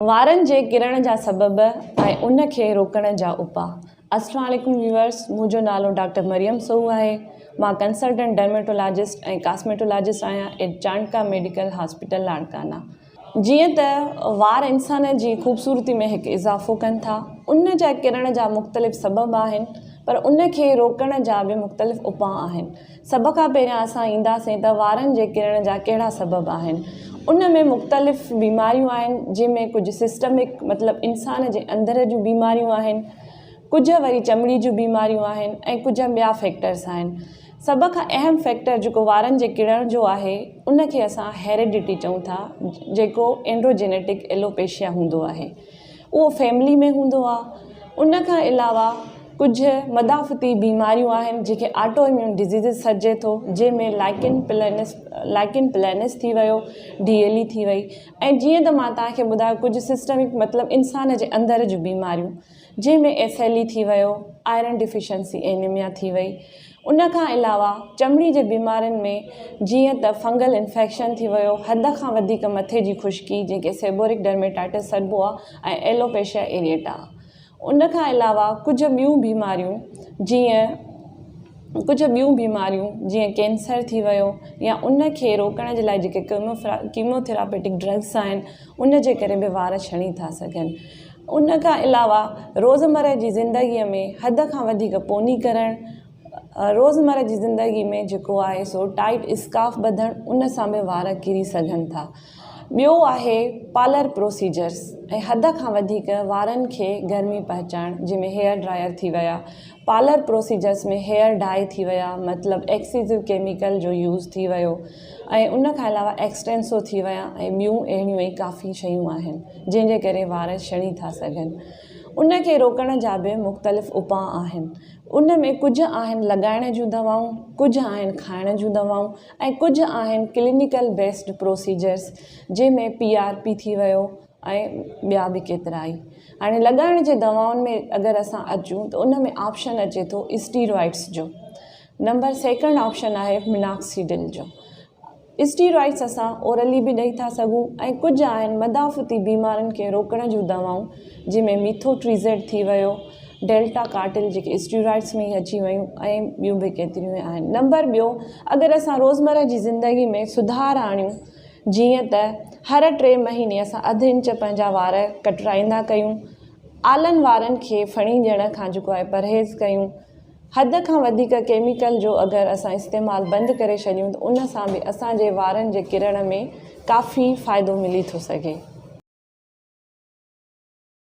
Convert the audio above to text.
वारनि जे किरण जा सबब ऐं उन खे रोकण जा उपाउ। अस्सलाम वालेकुम व्यूअर्स, मुंहिंजो नालो डॉक्टर मरियम सोहू आहे। मां कंसल्टेंट डर्मेटोलॉजिस्ट ऐं कॉस्मेटोलॉजिस्ट आहियां एट चांडका मेडिकल हॉस्पिटल लाड़काना। जीअं त वार इंसान जी ख़ूबसूरती में हिकु इज़ाफ़ो कनि था, उन जा किरण जा मुख़्तलिफ़ सबब आहिनि, पर उन खे रोकण जा बि मुख़्तलिफ़ उपाउ आहिनि। सभ खां पहिरियां असां ईंदासीं त वारनि जे किरण जा कहिड़ा सबब आहिनि। उन में मुख़्तलिफ़ बीमारियूं आहिनि, जंहिंमें कुझु सिस्टमिक मतिलबु इंसान जे अंदर जूं बीमारियूं आहिनि, कुझु वरी चमड़ी जूं बीमारियूं आहिनि ऐं कुझु ॿिया फैक्टर्स आहिनि। सभ खां अहम फैक्टर जेको वारनि जे किरण जो आहे, उन खे असां हेरिडिटी चऊं था, जेको एंड्रोजेनेटिक एलोपेशिया हूंदो आहे। उहो फैमिली में हूंदो आहे। उन खां अलावा कुझु मदाफ़ती बीमारियूं आहिनि जेके ऑटो इम्यून डिज़ीज़िस सॾिजे थो, जंहिंमें लाइकिन प्लेनिस थी वियो, DLE थी वई। ऐं जीअं त मां तव्हांखे ॿुधायो कुझु सिस्टमिक मतिलबु इंसान जे अंदर जूं बीमारियूं, जंहिंमें SLE थी वियो, आयरन डिफिशंसी एनीमिया थी वई। उन खां अलावा चमड़ी जे बीमारियुनि में जीअं त फंगल इन्फेक्शन थी वियो, हद खां वधीक मथे जी खुश्की जंहिंखे सेबोरिक डर्मेटाइटिस सॾिबो आहे, ऐं एलोपेशिया एरिएटा। उन खां अलावा कुझु ॿियूं बीमारियूं जीअं कैंसर थी वियो, या उन खे रोकण जे लाइ जेके कीमोथेरापेटिक ड्रग्स आहिनि, उन जे करे बि वार छणी था सघनि। उन खां अलावा रोज़मर्रा जी ज़िंदगीअ में हद खां वधीक पोनी करणु, रोज़मर्रा जी ज़िंदगी में जेको आहे सो टाइट स्कार्फ ॿधणु, उन सां बि वार किरी सघनि था। ॿियो आहे पार्लर प्रोसीजर्स, ऐं हद खां वधीक वारनि खे गर्मी पहुचाइणु, जंहिंमें हेयर ड्रायर थी विया, पार्लर प्रोसीजर्स में हेयर डाई थी विया, मतिलबु एक्सीसिव केमिकल जो यूज़ थी वियो, ऐं उन खां अलावा एक्सटेंसो थी विया, ऐं ॿियूं अहिड़ियूं ई काफ़ी शयूं आहिनि जंहिंजे करे वार छणी था सघनि। उन खे रोकण जा बि मुख़्तलिफ़ उपाउ आहिनि। उन में कुझु आहिनि लॻाइण जूं दवाऊं, कुझु आहिनि खाइण जूं दवाऊं, ऐं कुझु आहिनि क्लिनिकल बेस्ड प्रोसीजर्स, जंहिंमें PRP थी वियो ऐं ॿिया बि केतिरा ई। हाणे लॻाइण जे दवाउनि में अगरि असां अचूं त उन में ऑप्शन अचे थो स्टीरॉइड्स जो। नंबर 2 ऑप्शन आहे मिनॉक्सीडिल जो। स्टीरॉइड्स असां ओरली बि ॾेई था सघूं, ऐं कुझु आहिनि मदाफ़ती बीमारियुनि खे रोकण जूं दवाऊं, जंहिंमें मीथोट्रीज़ेट थी वियो, डेल्टा कार्टिल जेके स्टीरॉइड्स में ई अची वियूं, ऐं ॿियूं बि केतिरियूं आहिनि। नंबर 2, अगरि असां रोज़मर्रा जी ज़िंदगी में सुधार आणियूं, जीअं त हर 3 महीने असां अधु इंच पंहिंजा वार कटराईंदा कयूं, आलनि वारनि खे फणी ॾियण खां जेको आहे परहेज़ कयूं, हद खां वधीक केमिकल जो अगरि असां इस्तेमालु बंदि करे छॾियूं त उन सां बि असांजे वारनि जे किरण में काफ़ी फ़ाइदो मिली थो सघे।